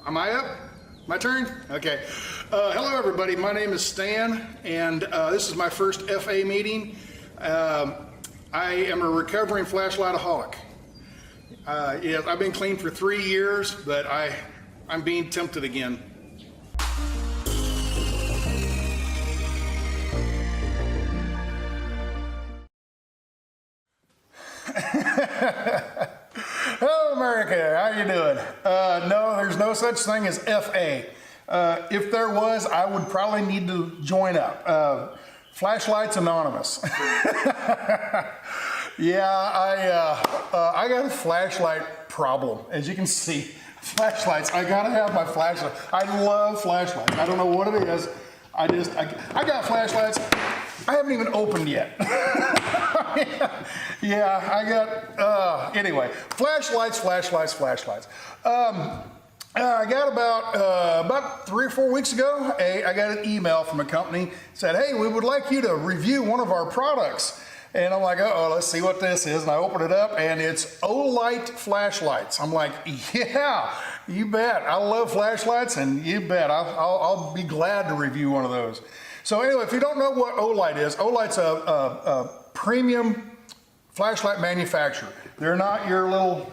Am I up? My turn? Okay. Hello everybody, my name is Stan, and this is my first FA meeting. I am a recovering flashlightaholic. Yes, I've been clean for 3 years, but I'm being tempted again. Hello America, how you doing? No, there's no such thing as FA. If there was, I would probably need to join up. Flashlights Anonymous. Yeah, I got a flashlight problem. As you can see, flashlights, I gotta have my flashlight. I love flashlights. I don't know what it is. I got flashlights I haven't even opened yet. Yeah, I got, anyway, flashlights. I got about 3 or 4 weeks ago, I got an email from a company said, hey, we would like you to review one of our products. And I'm like, uh-oh, let's see what this is. And I open it up and it's Olight flashlights. I'm like, yeah, you bet. I love flashlights and you bet. I'll be glad to review one of those. So anyway, if you don't know what Olight is, Olight's a premium flashlight manufacturer. They're not your little,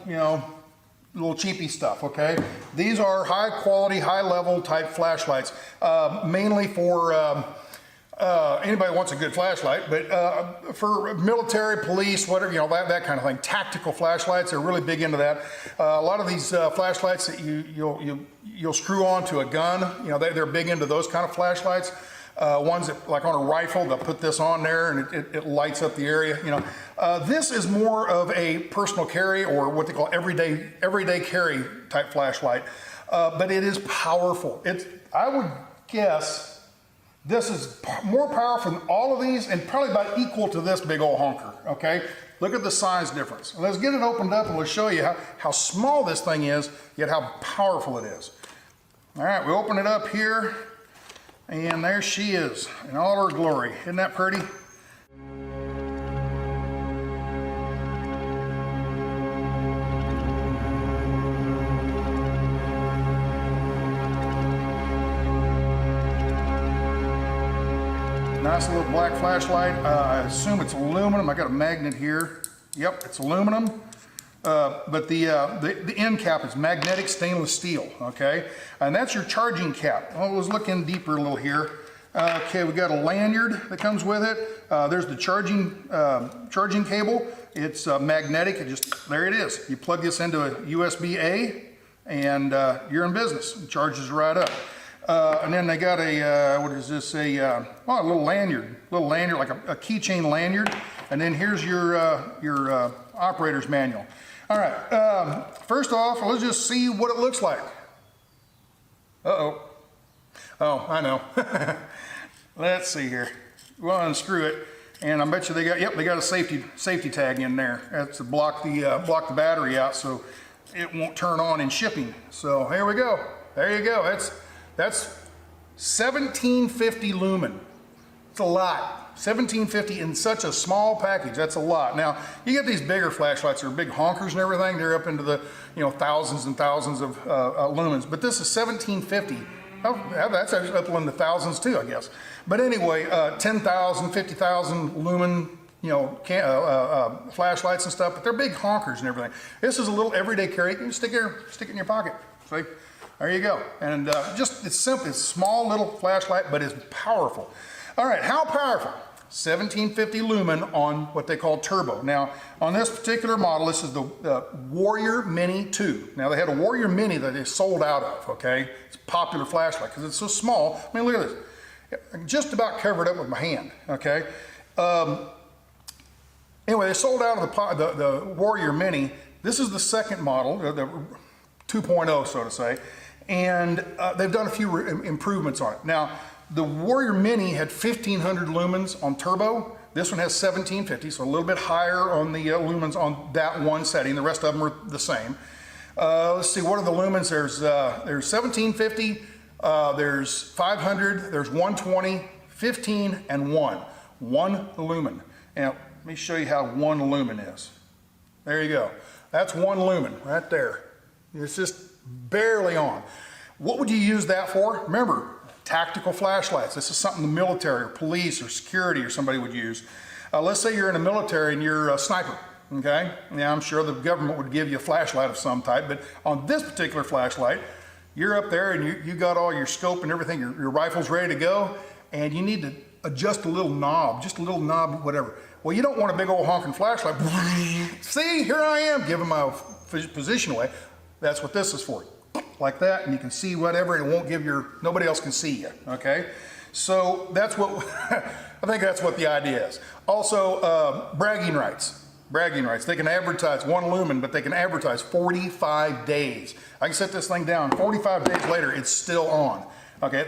little cheapy stuff, okay? These are high quality, high level type flashlights, mainly for anybody wants a good flashlight, but for military, police, whatever, that kind of thing. Tactical flashlights, they're really big into that. A lot of these flashlights that you'll screw onto a gun, they're big into those kind of flashlights. Ones that, like on a rifle, they'll put this on there and it lights up the area. This is more of a personal carry, or what they call everyday carry type flashlight, but it is powerful. I would guess this is more powerful than all of these, and probably about equal to this big old honker. Okay, look at the size difference. Let's get it opened up and we'll show you how small this thing is, yet how powerful it is. All right, we open it up here. And there she is in all her glory. Isn't that pretty? Nice little black flashlight. I assume it's aluminum. I got a magnet here. Yep, it's aluminum. But the end cap is magnetic stainless steel, okay? And that's your charging cap. Well, let's look in deeper a little here. Okay, we got a lanyard that comes with it. There's the charging cable. It's magnetic. There it is. You plug this into a USB-A and you're in business. It charges right up. And then they got a, what is this? A little lanyard, like a keychain lanyard. And then here's your operator's manual. All right, first off, let's just see what it looks like. Uh-oh. Oh, I know. Let's see here. We'll unscrew it, and I bet you they got a safety tag in there. That's to block the battery out so it won't turn on in shipping. So here we go. There you go. That's 1750 lumen. It's a lot. 1750 in such a small package, that's a lot. Now, you get these bigger flashlights, they're big honkers and everything, they're up into the thousands and thousands of lumens, but this is 1750. Oh, that's actually up in the thousands too, I guess. But anyway, 10,000, 50,000 lumen, flashlights and stuff, but they're big honkers and everything. This is a little everyday carry. You can stick it in your pocket. See? There you go. And it's simple, it's a small little flashlight, but it's powerful. All right, how powerful? 1750 lumen on what they call turbo. Now, on this particular model, this is the Warrior Mini 2. Now, they had a Warrior Mini that they sold out of, okay? It's a popular flashlight because it's so small. I mean, look at this. I can just about cover it up with my hand, okay? Anyway, they sold out of the Warrior Mini. This is the second model, the 2.0, so to say, and they've done a few improvements on it. Now, the Warrior Mini had 1500 lumens on turbo. This one has 1750, so a little bit higher on the lumens on that one setting. The rest of them are the same. Let's see, what are the lumens? There's 1750, there's 500, there's 120, 15, and 1. 1 lumen. Now, let me show you how 1 lumen is. There you go. That's 1 lumen right there. It's just barely on. What would you use that for? Remember, tactical flashlights. This is something the military or police or security or somebody would use. Let's say you're in the military and you're a sniper, okay? Now, I'm sure the government would give you a flashlight of some type, but on this particular flashlight, you're up there and you got all your scope and everything, your rifle's ready to go, and you need to adjust a little knob, just a little knob, whatever. Well, you don't want a big old honking flashlight. See, here I am, giving my position away. That's what this is for. Like that, and you can see whatever, and it won't give nobody else can see you, okay? So that's what, I think that's what the idea is. Also, bragging rights. Bragging rights. They can advertise 1 lumen, but they can advertise 45 days. I can set this thing down, 45 days later, it's still on. Okay,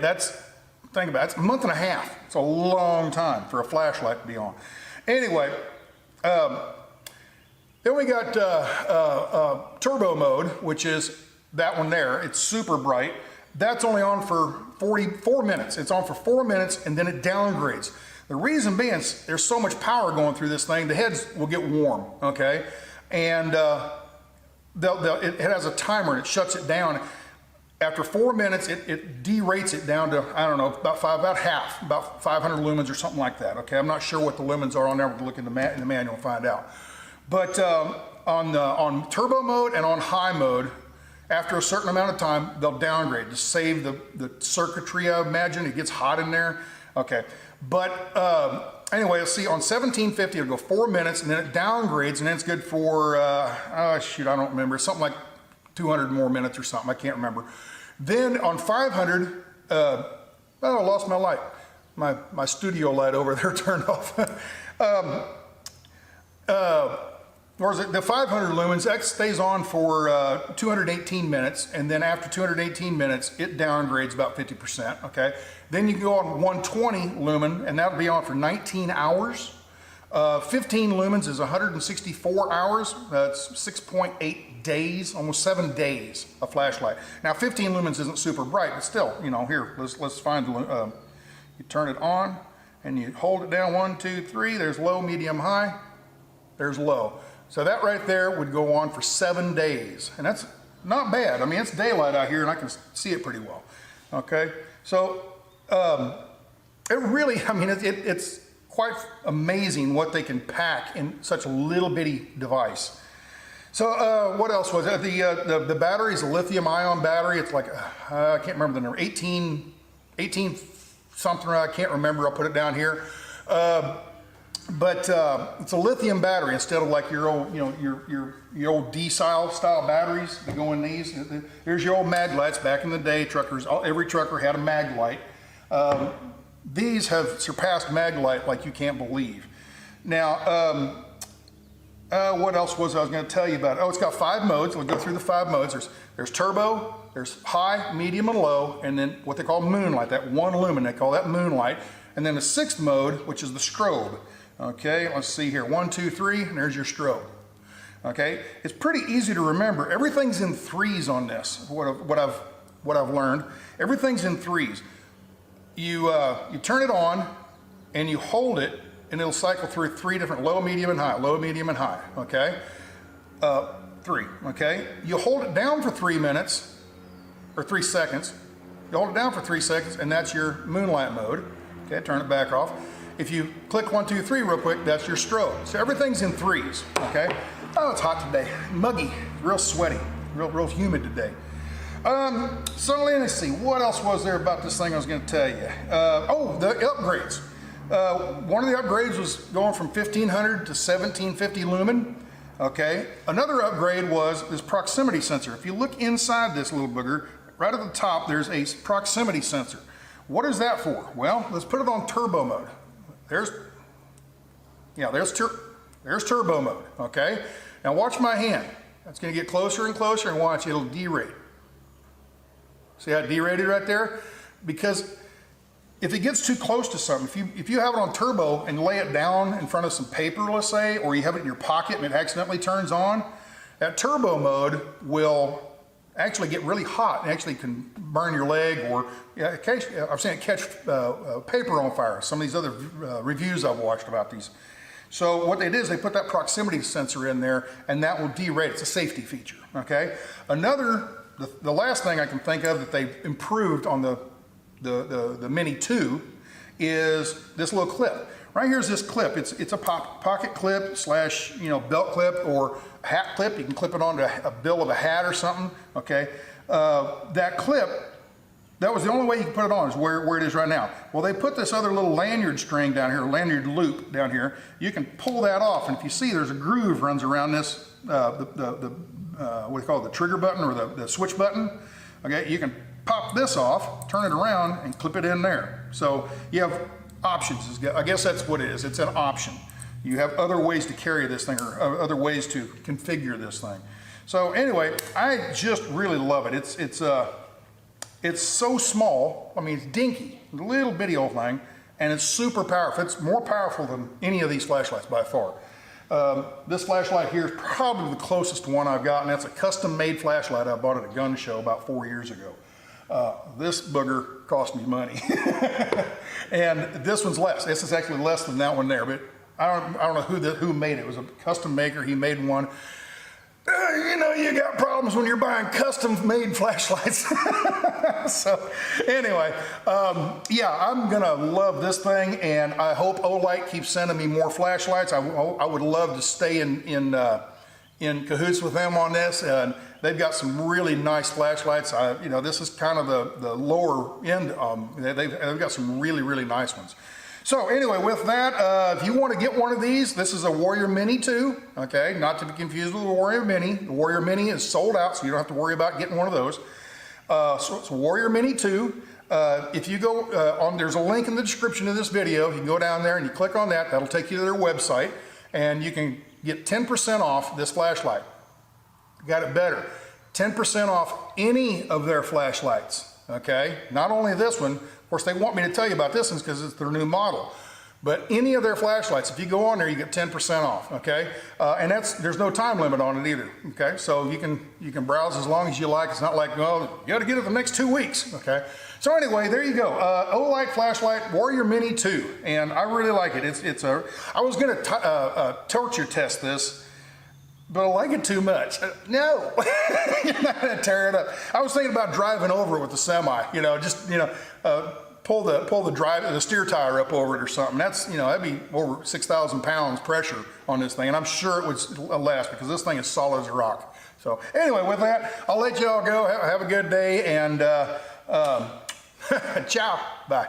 think about it, it's a month and a half. It's a long time for a flashlight to be on. Anyway, then we got turbo mode, which is that one there. It's super bright. That's only on for 4 minutes. It's on for 4 minutes, and then it downgrades. The reason being, there's so much power going through this thing, the heads will get warm, okay? And it has a timer, and it shuts it down. After 4 minutes, it derates it down to, I don't know, about half, about 500 lumens or something like that, okay? I'm not sure what the lumens are on there. We'll look in the manual and find out. But on turbo mode and on high mode, after a certain amount of time, they'll downgrade to save the circuitry, I imagine. It gets hot in there. Okay. But anyway, let's see, on 1750, it'll go 4 minutes, and then it downgrades, and then it's good for, oh shoot, I don't remember, something like 200 more minutes or something, I can't remember. Then on 500, oh, I lost my light. My studio light over there turned off. Or is it the 500 lumens, that stays on for 218 minutes, and then after 218 minutes, it downgrades about 50%, okay? Then you can go on 120 lumen, and that'll be on for 19 hours. 15 lumens is 164 hours. That's 6.8 days, almost 7 days of flashlight. Now 15 lumens isn't super bright, but still, you know, here, let's find, you turn it on, and you hold it down, 1, 2, 3, there's low, medium, high, there's low. So that right there would go on for 7 days, and that's not bad. I mean, it's daylight out here, and I can see it pretty well, okay? So it really, I mean, it's quite amazing what they can pack in such a little bitty device. So what else was it? The battery is a lithium ion battery. It's like, I can't remember the number, 18 something, I can't remember, I'll put it down here. But it's a lithium battery instead of like your old, you know, your old D-style batteries that go in these. Here's your old mag lights. Back in the day, every trucker had a mag light. These have surpassed mag light like you can't believe. Now, what else was I was going to tell you about? Oh, it's got 5 modes. We'll go through the 5 modes. There's turbo, there's high, medium, and low, and then what they call moonlight. That 1 lumen, they call that moonlight. And then the 6th mode, which is the strobe. Okay, let's see here, 1, 2, 3, and there's your strobe. Okay, it's pretty easy to remember. Everything's in 3s on this. What I've learned, everything's in 3s. You turn it on, and you hold it, and it'll cycle through 3 different low, medium, and high. Low, medium, and high. Okay, 3. Okay, you hold it down for 3 minutes or 3 seconds. You hold it down for 3 seconds, and that's your moonlight mode. Okay, turn it back off. If you click 1, 2, 3 real quick, that's your strobe. So everything's in 3s, okay? Oh, it's hot today, muggy, real sweaty, real humid today. So let's see, what else was there about this thing I was gonna tell you? Oh, the upgrades. One of the upgrades was going from 1500 to 1750 lumen, okay? Another upgrade was this proximity sensor. If you look inside this little booger, right at the top, there's a proximity sensor. What is that for? Well, let's put it on turbo mode. There's turbo mode, okay? Now watch my hand. That's gonna get closer and closer, and watch, it'll derate. See how it derated right there? Because if it gets too close to something, if you have it on turbo and lay it down in front of some paper, let's say, or you have it in your pocket and it accidentally turns on, that turbo mode will actually get really hot and actually can burn your leg, or I've seen it catch paper on fire. Some of these other reviews I've watched about these. So what they did is they put that proximity sensor in there, and that will derate. It's a safety feature, okay? The last thing I can think of that they've improved on the Mini 2 is this little clip. Right here's this clip. It's a pocket clip slash, belt clip or hat clip. You can clip it onto a bill of a hat or something, okay? That clip, that was the only way you could put it on, is where it is right now. Well, they put this other little lanyard string down here, lanyard loop down here. You can pull that off, and if you see, there's a groove runs around this, what do you call it, the trigger button or the switch button. Okay, you can pop this off, turn it around, and clip it in there. So you have options. I guess that's what it is. It's an option. You have other ways to carry this thing, or other ways to configure this thing. So anyway, I just really love it. It's so small. I mean, it's dinky, a little bitty old thing, and it's super powerful. It's more powerful than any of these flashlights by far. This flashlight here is probably the closest one I've got, and that's a custom-made flashlight I bought at a gun show about 4 years ago. This booger cost me money, and this one's less. This is actually less than that one there, but I don't know who made it. It was a custom maker. He made one. You got problems when you're buying custom-made flashlights. So anyway, yeah, I'm gonna love this thing, and I hope Olight keeps sending me more flashlights. I would love to stay in cahoots with them on this, and they've got some really nice flashlights. This is kind of the lower end. They've got some really nice ones. So anyway, with that, if you want to get one of these, this is a Warrior Mini 2, okay? Not to be confused with the Warrior Mini. The Warrior Mini is sold out, so you don't have to worry about getting one of those. So it's a Warrior Mini 2. If you go there's a link in the description of this video. You can go down there and you click on that. That'll take you to their website, and you can get 10% off this flashlight. Got it better. 10% off any of their flashlights, okay? Not only this one. Of course, they want me to tell you about this one because it's their new model. But any of their flashlights, if you go on there, you get 10% off, okay? And there's no time limit on it either, okay? So you can browse as long as you like. It's not like, well, you got to get it the next 2 weeks, okay? So anyway, there you go. Olight flashlight, Warrior Mini 2, and I really like it. I was going to torture test this, but I like it too much. No, you're not gonna tear it up. I was thinking about driving over it with the semi, pull the steer tire up over it or something. That's, that'd be over 6,000 pounds pressure on this thing, and I'm sure it would last because this thing is solid as a rock. So anyway, with that, I'll let y'all go. Have a good day, and ciao, bye.